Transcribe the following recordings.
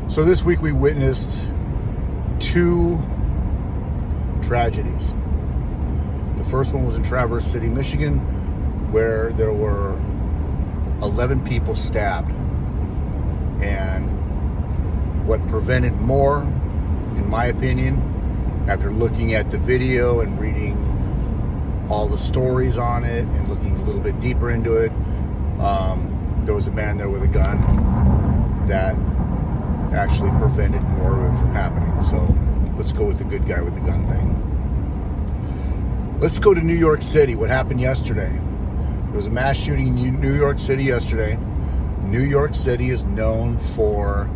So this week we witnessed two tragedies. The first one was in Traverse City, Michigan, where there were 11 people stabbed. And what prevented more, in my opinion, after looking at the video and reading all the stories on it and looking a little bit deeper into it, there was a man there with a gun that actually prevented more of it from happening. So let's go with the good guy with the gun thing. Let's go to New York City. What happened yesterday? There was a mass shooting in New York City yesterday. New York City is known for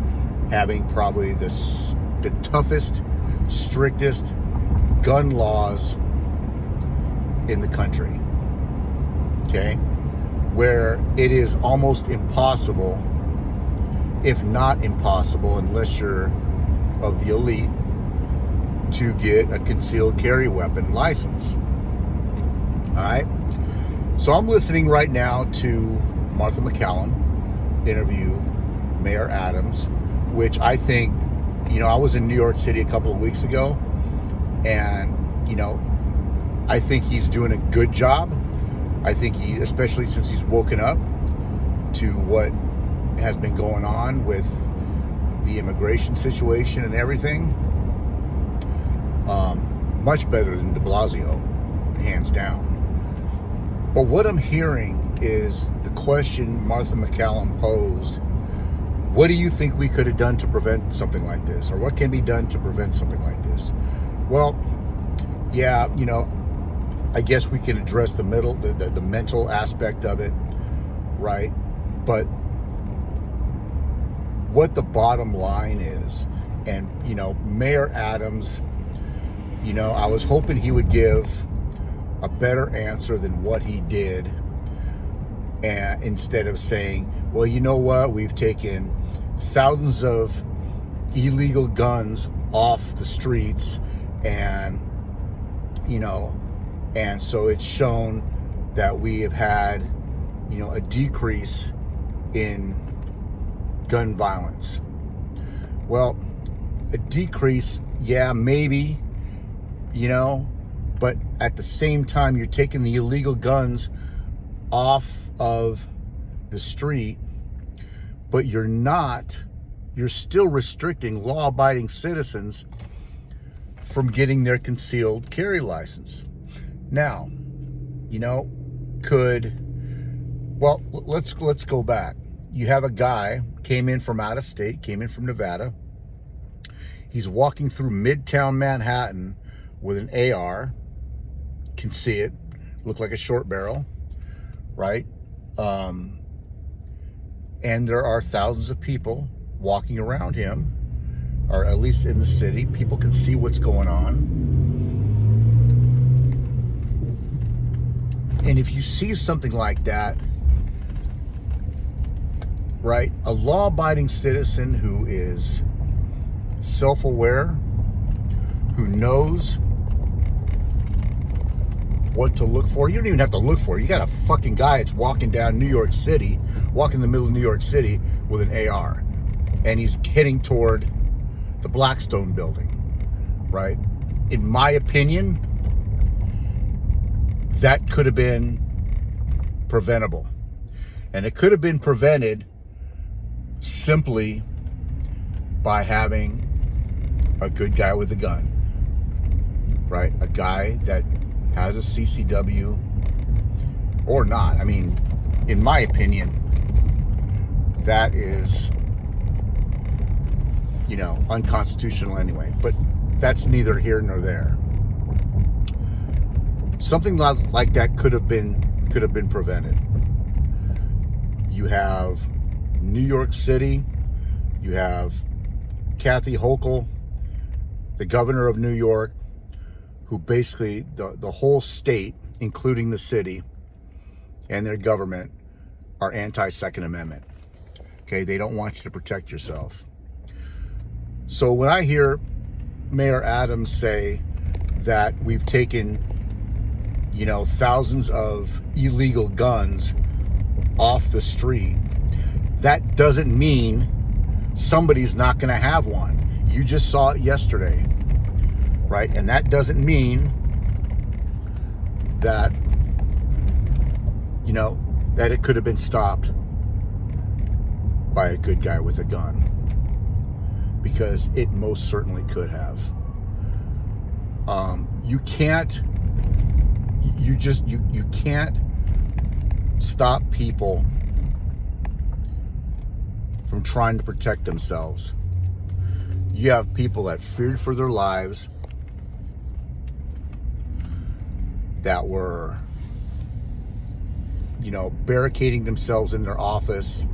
having probably the toughest, strictest gun laws in the country. Okay? Where it is almost impossible, if not impossible, unless you're of the elite, to get a concealed carry weapon license. All right? So I'm listening right now to Martha McCallum interview Mayor Adams, which I think, I was in New York City a couple of weeks ago, and, I think he's doing a good job. I think he, especially since he's woken up to what has been going on with the immigration situation and everything, much better than de Blasio, hands down. But what I'm hearing is the question Martha McCallum posed: what do you think we could have done to prevent something like this? Or what can be done to prevent something like this? Well, yeah, I guess we can address the mental aspect of it, right? But what the bottom line is, and, Mayor Adams, I was hoping he would give a better answer than what he did, and instead of saying, well, you know what, we've taken thousands of illegal guns off the streets, and and so it's shown that we have had a decrease in gun violence. Well, a decrease, yeah, maybe, but at the same time, you're taking the illegal guns off of the street, but you're still restricting law-abiding citizens from getting their concealed carry license. Now, let's go back. You have a guy came in from out of state, came in from Nevada. He's walking through Midtown Manhattan with an AR. Can see it, look like a short barrel, right? And there are thousands of people walking around him, or at least in the city. People can see what's going on. And if you see something like that, right, a law-abiding citizen who is self-aware, who knows what to look for. You don't even have to look for it. You got a fucking guy that's walking down New York City, walking in the middle of New York City with an AR, and he's heading toward the Blackstone building, right? In my opinion, that could have been preventable. And it could have been prevented simply by having a good guy with a gun, right? A guy that has a CCW or not. I mean, in my opinion, that is, unconstitutional anyway. But that's neither here nor there. Something like that could have been prevented. You have New York City. You have Kathy Hochul, the governor of New York, who basically the whole state, including the city and their government, are anti-Second Amendment. Okay, they don't want you to protect yourself. So when I hear Mayor Adams say that we've taken, thousands of illegal guns off the street, that doesn't mean somebody's not going to have one. You just saw it yesterday, right? And that doesn't mean that, you know, that it could have been stopped by a good guy with a gun, because it most certainly could have. You can't stop people from trying to protect themselves. You have people that feared for their lives, that were, you know, barricading themselves in their office,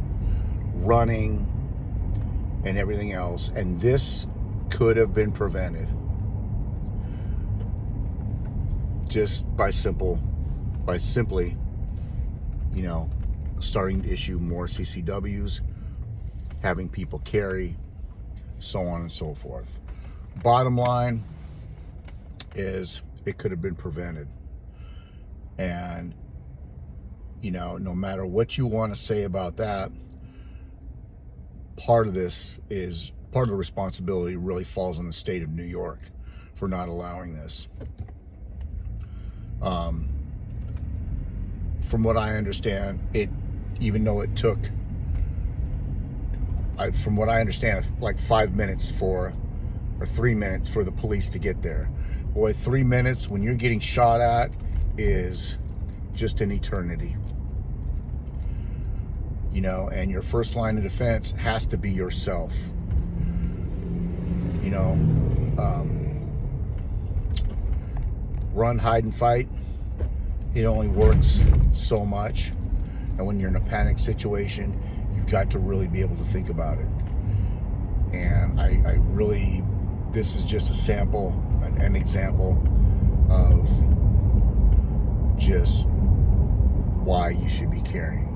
running, and everything else. And this could have been prevented just by simply, you know, starting to issue more CCWs, having people carry, so on and so forth. Bottom line is, it could have been prevented. And, you know, no matter what you want to say about that, part of the responsibility really falls on the state of New York for not allowing this. From what I understand, even though it took, from what I understand, like 5 minutes or 3 minutes for the police to get there. Boy, 3 minutes when you're getting shot at is just an eternity. You know, and your first line of defense has to be yourself. You know, run, hide, and fight. It only works so much. And when you're in a panic situation, you've got to really be able to think about it. And I really, this is just a sample, an example of just why you should be carrying.